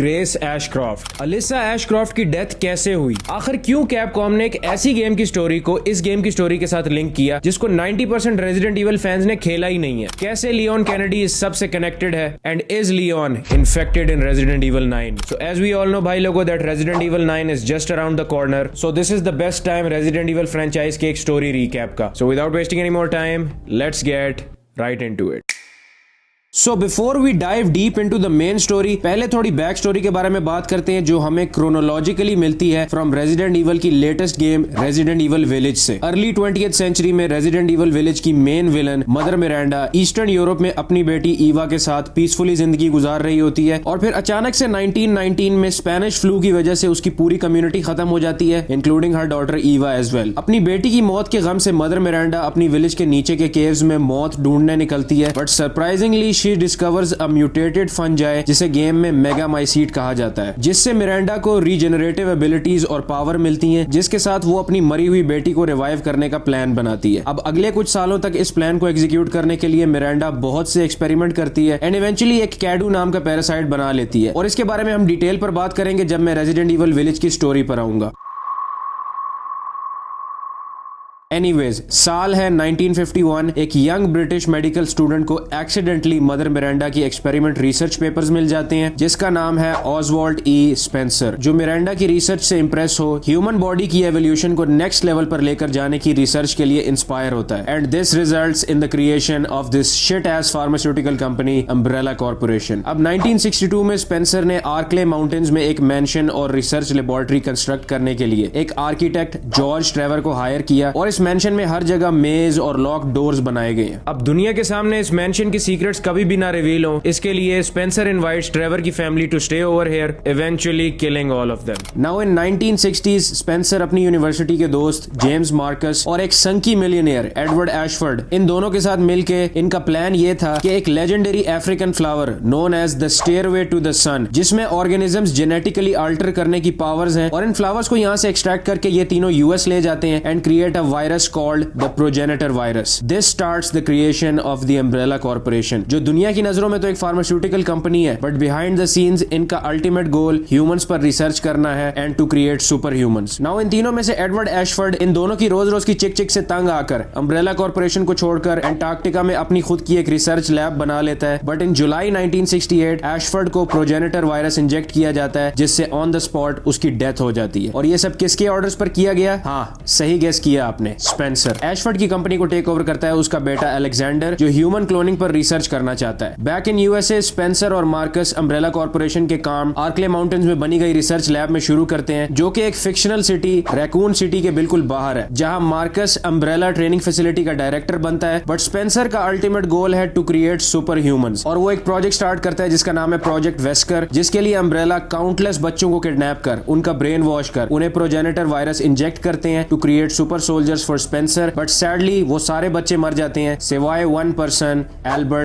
Grace Ashcroft. Alisa Ashcroft की death कैसे हुई, आखिर क्यों कैपकॉम ने एक ऐसी गेम की स्टोरी को इस गेम की स्टोरी के साथ लिंक किया जिसको 90% रेजिडेंट इविल फैंस ने खेला ही नहीं है, कैसे लियोन कैनेडी इस सब से कनेक्टेड है, and is Leon infected in Resident Evil 9। So as we all know भाई लोगों that Resident Evil 9 is just around the corner, so this is the best time Resident Evil franchise के एक story recap का। So without wasting any more time, let's get right into it. So before we dive deep into the main story, पहले थोड़ी back story के बारे में बात करते हैं जो हमें क्रोनोलॉजिकली मिलती है फ्रॉम रेजिडेंट इविल की latest game resident evil village से। अर्ली 20th सेंचुरी में रेजिडेंट इविल विलेज की main villain mother Miranda eastern Europe में अपनी बेटी ईवा के साथ पीसफुली जिंदगी गुजार रही होती है और फिर अचानक से 1919 में स्पेनिश फ्लू की वजह से उसकी पूरी कम्युनिटी खत्म हो जाती है, including her daughter Eva as well. अपनी बेटी की मौत के गम से मदर मिरांडा अपनी विलेज के नीचे के केव्स में मौत ढूंढने निकलती है, but surprisingly she discovers a mutated fungi जिसे गेम में मेगामाइसीट कहा जाता है, जिससे मिरांडा को रीजनरेटिव एबिलिटीज और पावर मिलती हैं, जिसके साथ वो अपनी मरी हुई बेटी को रिवाइव करने का प्लान बनाती है। अब अगले कुछ सालों तक इस प्लान को एग्जीक्यूट करने के लिए मिरांडा बहुत से एक्सपेरिमेंट करती है एंड इवेंचुअली एक कैडू नाम का पैरासाइट बना लेती है, और इसके बारे में हम डिटेल पर बात करेंगे जब मैं रेजिडेंट इविल विलेज की स्टोरी पर आऊंगा। एनीवेज, साल है 1951। एक यंग ब्रिटिश मेडिकल स्टूडेंट को एक्सीडेंटली मदर मिरांडा की एक्सपेरिमेंट रिसर्च पेपर्स मिल जाते हैं जिसका नाम है ऑसवाल्ड ई स्पेंसर, जो मिरांडा की रिसर्च से इंप्रेस हो ह्यूमन बॉडी की एवोल्यूशन को नेक्स्ट लेवल पर लेकर जाने की रिसर्च के लिए इंस्पायर होता है, and this results in the creation of this shit as pharmaceutical company Umbrella Corporation. अब 1962 में स्पेंसर ने आर्कले माउंटेन्स में एक मैंशन और रिसर्च लेबोरेटरी कंस्ट्रक्ट करने के लिए एक आर्किटेक्ट जॉर्ज ट्रेवर को हायर किया और इस मेंशन में हर जगह मेज और लॉक डोर्स बनाए गए हैं। अब दुनिया के सामने इस मेंशन की सीक्रेट्स कभी भी ना रिवील हो, इसके लिए स्पेंसर इनवाइट्स ट्रेवर की family to stay over here, eventually killing all of them. Now in 1960s Spencer अपनी यूनिवर्सिटी के दोस्त जेम्स मार्कस और एक संकी मिलियनियर एडवर्ड एशफोर्ड, इन दोनों के साथ मिलके इनका प्लान ये था कि एक legendary African flower known as the stairway to the sun, जिसमें ऑर्गेनिजम्स जेनेटिकली अल्टर करने की पावर्स हैं, और इन फ्लावर्स को यहाँ से एक्सट्रैक्ट करके ये तीनों यूएस ले जाते हैं and create a virus called the progenitor virus. This starts the creation of the Umbrella Corporation, जो दुनिया की नजरों में तो एक फार्मास्यूटिकल कंपनी है, बट बिहाइंड द सीन्स इनका अल्टीमेट गोल ह्यूमंस पर रिसर्च करना है and to create super humans. Now इन तीनों में से एडवर्ड एशफोर्ड इन दोनों की रोज रोज की चिक चिक से तंग आकर अम्ब्रेला कॉर्पोरेशन को छोड़कर एंटार्क्टिका में अपनी खुद की एक रिसर्च लैब बना लेता है, बट इन जुलाई 1968 एशफोर्ड को प्रोजेनेटर वायरस इंजेक्ट किया जाता है जिससे ऑन द स्पॉट उसकी डेथ हो जाती है। और ये सब किसके ऑर्डर्स पर किया गया? हाँ, सही गेस किया आपने, स्पेंसर। एशफोर्ड की कंपनी को टेक ओवर करता है उसका बेटा अलेक्जेंडर, जो ह्यूमन क्लोनिंग पर रिसर्च करना चाहता है। बैक इन यूएसए स्पेंसर और मार्कस अम्ब्रेला कॉर्पोरेशन के काम आर्कले माउंटेन्स में बनी गई रिसर्च लैब में शुरू करते हैं, जो कि एक फिक्शनल सिटी रैकून सिटी के बिल्कुल बाहर है, जहां मार्कस अम्ब्रेला ट्रेनिंग फैसिलिटी का डायरेक्टर बनता है, बट स्पेंसर का अल्टीमेट गोल है टू क्रिएट सुपर ह्यूमंस, और वो एक प्रोजेक्ट स्टार्ट करता है जिसका नाम है प्रोजेक्ट वेस्कर, जिसके लिए अम्ब्रेला काउंटलेस बच्चों को किडनैप कर उनका ब्रेन वॉश कर उन्हें प्रोजेनेटर वायरस इंजेक्ट करते हैं to create super soldiers for Spencer, but sadly वो सारे बच्चे मर जाते हैं सिवाय वन पर्सन, एल्बर्ट